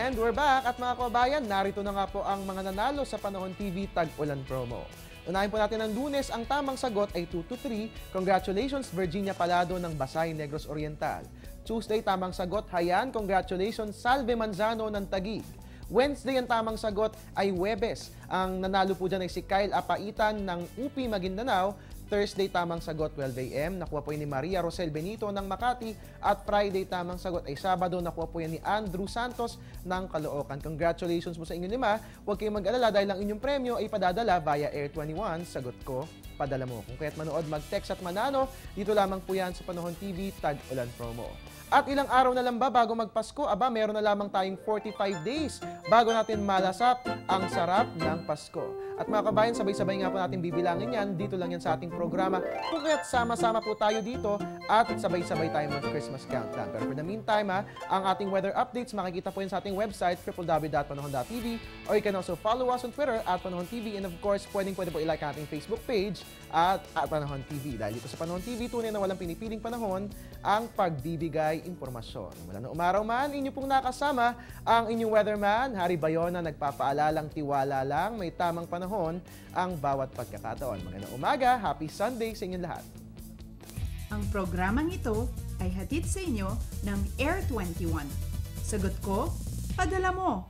And we're back at mga kababayan, narito na nga po ang mga nanalo sa Panahon TV Tag-Ulan Promo. Unahin po natin ng Lunes, ang tamang sagot ay 2 to 3. Congratulations Virginia Palado ng Basay, Negros Oriental. Tuesday, tamang sagot, Hayan. Congratulations Salve Manzano ng Taguig. Wednesday, ang tamang sagot ay Huwebes. Ang nanalo po dyan ay si Kyle Apaitan ng UP Maguindanao. Thursday, tamang sagot, 12 a.m. Nakuha po yan ni Maria Rosel Benito ng Makati. At Friday, tamang sagot ay Sabado. Nakuha po yan ni Andrew Santos ng Caloocan. Congratulations po sa inyong lima. Huwag kayong mag-alala dahil ang inyong premyo ay padadala via Air 21. Sagot ko, padala mo. Kung kaya't manood, mag-text at manano, dito lamang po yan sa Panahon TV Tag-Ulan Promo. At ilang araw na lang ba bago magpasko? Aba, meron na lamang tayong 45 days bago natin malasap ang sarap ng Pasko. At mga kabayan, sabay-sabay nga po natin bibilangin yan. Dito lang yan sa ating programa. Kung kaya't sama-sama po tayo dito at sabay-sabay tayo mag-Christmas countdown. Pero for the meantime, ang ating weather updates makikita po yan sa ating website, www.panahon.tv, or you can also follow us on Twitter at Panahon TV. And of course, pwede po i-like ang ating Facebook page at Panahon TV. Dahil dito sa Panahon TV, tunay na walang pinipiling panahon ang pagbibigay impormasyon. Mula na umaraw man, inyo pong nakasama ang inyong weatherman, Harry Bayona, nagpapaalalang tiwala lang, may tamang panahon ang bawat pagkakataon. Magandang umaga, happy Sunday sa inyong lahat. Ang programang ito ay hatid sa inyo ng Air 21. Sagot ko, padala mo.